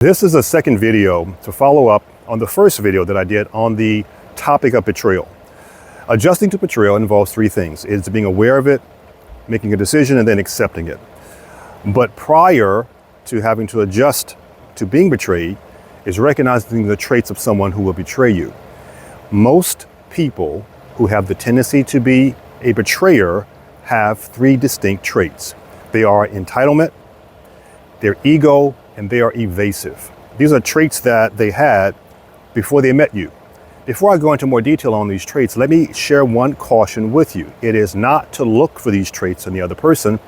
This is a second video to follow up on the first video that I did on the topic of betrayal. Adjusting to betrayal involves three things. It's being aware of it, making a decision, and then accepting it. But prior to having to adjust to being betrayed is recognizing the traits of someone who will betray you. Most people who have the tendency to be a betrayer have three distinct traits. They are entitlement, their ego, and they are evasive. These are traits that they had before they met you. Before I go into more detail on these traits, let me share one caution with you. It is not to look for these traits in the other person.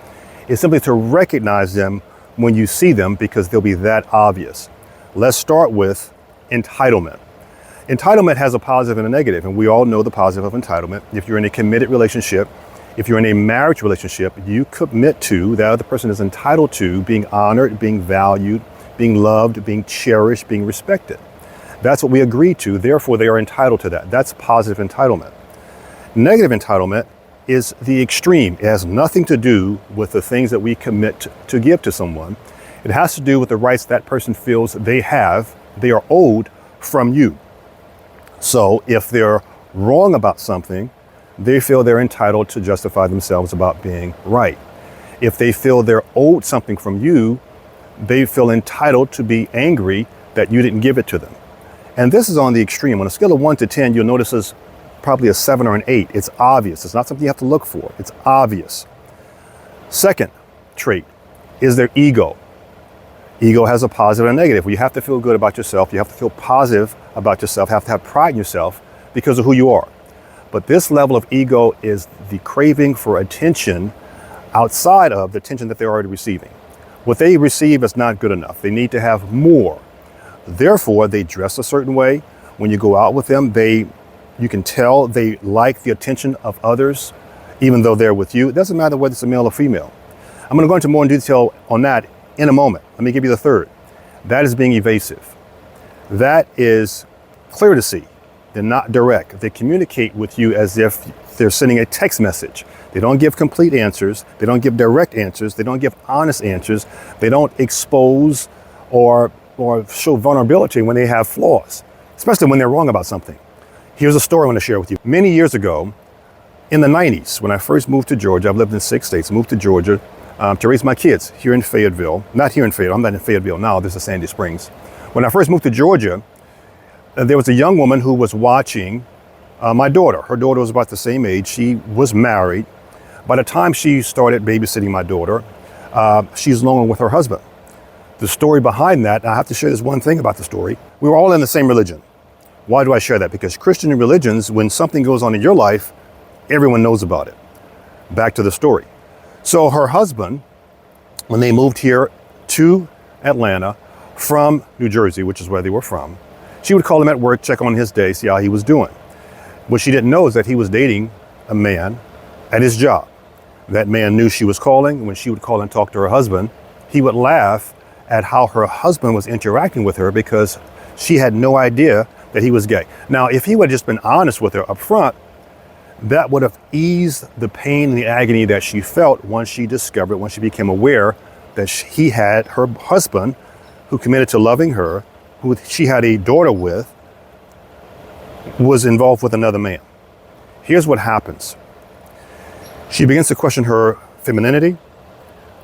It's simply to recognize them when you see them because they'll be that obvious. Let's start with entitlement. Entitlement has a positive and a negative, and we all know the positive of entitlement. If you're in a committed relationship, if you're in a marriage relationship, you commit to that other person is entitled to being honored, being valued, being loved, being cherished, being respected. That's what we agree to. Therefore, they are entitled to that. That's positive entitlement. Negative entitlement is the extreme. It has nothing to do with the things that we commit to give to someone. It has to do with the rights that person feels they have, they are owed from you. So if they're wrong about something, they feel they're entitled to justify themselves about being right. If they feel they're owed something from you, they feel entitled to be angry that you didn't give it to them. And this is on the extreme. On a scale of 1 to 10, you'll notice it's probably a 7 or an 8. It's obvious. It's not something you have to look for. It's obvious. Second trait is their ego. Ego has a positive and a negative. You have to feel good about yourself. You have to feel positive about yourself. You have to have pride in yourself because of who you are. But this level of ego is the craving for attention outside of the attention that they're already receiving. What they receive is not good enough. They need to have more. Therefore, they dress a certain way. When you go out with them, you can tell they like the attention of others, even though they're with you. It doesn't matter whether it's a male or female. I'm going to go into more in detail on that in a moment. Let me give you the third. That is being evasive. That is clear to see. They're not direct. They communicate with you as if they're sending a text message. They don't give complete answers. They don't give direct answers. They don't give honest answers. They don't expose or show vulnerability when they have flaws, especially when they're wrong about something. Here's a story I want to share with you. Many years ago, in the 90s, when I first moved to Georgia, I've lived in 6 states, moved to Georgia to raise my kids here in Fayetteville. Not here in Fayetteville. I'm not in Fayetteville now. This is Sandy Springs. When I first moved to Georgia, there was a young woman who was watching my daughter. Her daughter was about the same age. She was married. By the time she started babysitting my daughter, she's alone with her husband. The story behind that, I have to share this one thing about the story. We were all in the same religion. Why do I share that? Because Christian religions, when something goes on in your life, everyone knows about it. Back to the story. So her husband, when they moved here to Atlanta from New Jersey, which is where they were from, she would call him at work, check on his day, see how he was doing. What she didn't know is that he was dating a man at his job. That man knew she was calling. When she would call and talk to her husband, he would laugh at how her husband was interacting with her because she had no idea that he was gay. Now, if he would have just been honest with her up front, that would have eased the pain and the agony that she felt once she became aware that he had her husband, who committed to loving her, who she had a daughter with, was involved with another man. Here's what happens. She begins to question her femininity,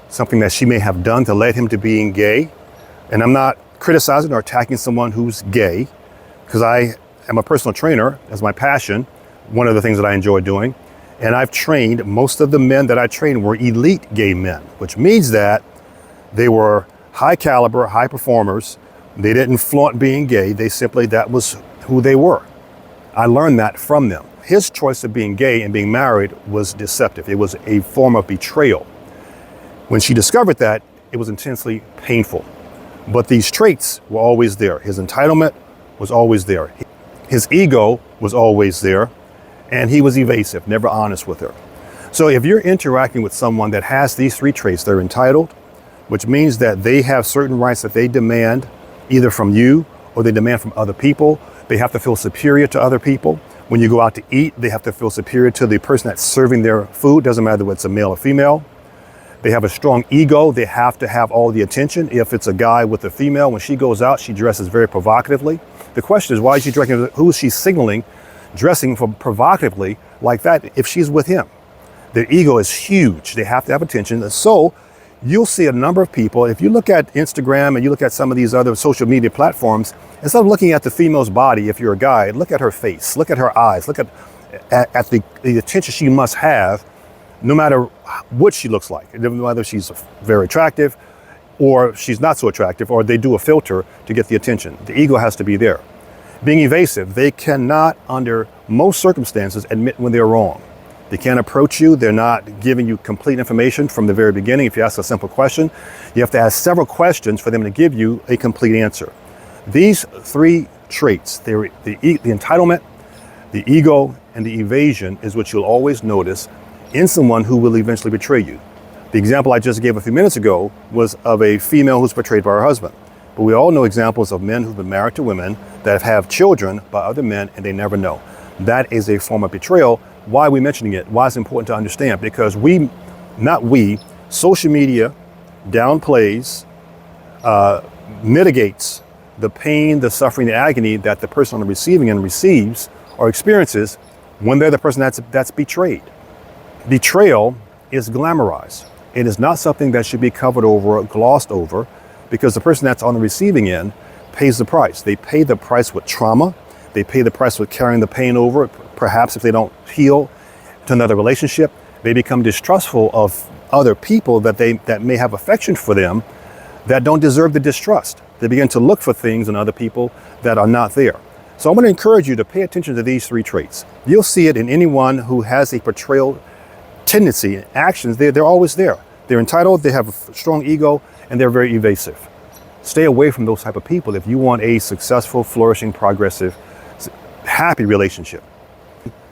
something that she may have done to lead him to being gay. And I'm not criticizing or attacking someone who's gay, because I am a personal trainer as my passion, one of the things that I enjoy doing. And I've trained, most of the men that I trained were elite gay men, which means that they were high caliber, high performers. They didn't flaunt being gay. That was who they were. I learned that from them. His choice of being gay and being married was deceptive. It was a form of betrayal. When she discovered that, it was intensely painful. But these traits were always there. His entitlement was always there. His ego was always there. And he was evasive, never honest with her. So if you're interacting with someone that has these three traits, they're entitled, which means that they have certain rights that they demand either from you or they demand from other people. They have to feel superior to other people. When you go out to eat, they have to feel superior to the person that's serving their food. Doesn't matter whether it's a male or female. They have a strong ego. They have to have all the attention. If it's a guy with a female, when she goes out, she dresses very provocatively. The question is, why is she dressing? Who is she signaling, dressing for provocatively like that if she's with him? Their ego is huge. They have to have attention. So you'll see a number of people, if you look at Instagram and you look at some of these other social media platforms, instead of looking at the female's body, if you're a guy, look at her face, look at her eyes, look at the attention she must have, no matter what she looks like, whether she's very attractive or she's not so attractive, or they do a filter to get the attention. The ego has to be there. Being evasive, they cannot, under most circumstances, admit when they're wrong. They can't approach you. They're not giving you complete information from the very beginning. If you ask a simple question, you have to ask several questions for them to give you a complete answer. These three traits, the entitlement, the ego, and the evasion, is what you'll always notice in someone who will eventually betray you. The example I just gave a few minutes ago was of a female who's betrayed by her husband. But we all know examples of men who've been married to women that have children by other men and they never know. That is a form of betrayal. Why are we mentioning it? Why is it important to understand? Because social media downplays, mitigates the pain, the suffering, the agony that the person on the receiving end receives or experiences when they're the person that's betrayed. Betrayal is glamorized. It is not something that should be covered over or glossed over, because the person that's on the receiving end pays the price. They pay the price with trauma. They pay the price with carrying the pain over. Perhaps if they don't heal to another relationship, they become distrustful of other people that may have affection for them that don't deserve the distrust. They begin to look for things in other people that are not there. So I'm going to encourage you to pay attention to these three traits. You'll see it in anyone who has a betrayal tendency, actions. They're always there. They're entitled, they have a strong ego, and they're very evasive. Stay away from those type of people if you want a successful, flourishing, progressive, happy relationship.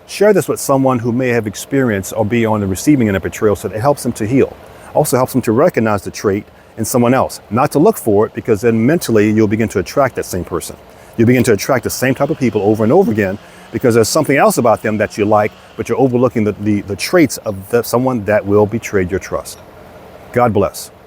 Share this with someone who may have experienced or be on the receiving end of betrayal, so that it helps them to heal. Also helps them to recognize the trait in someone else, not to look for it, because then mentally you'll begin to attract that same person. You'll begin to attract the same type of people over and over again, because there's something else about them that you like, but you're overlooking the traits of someone that will betray your trust. God bless.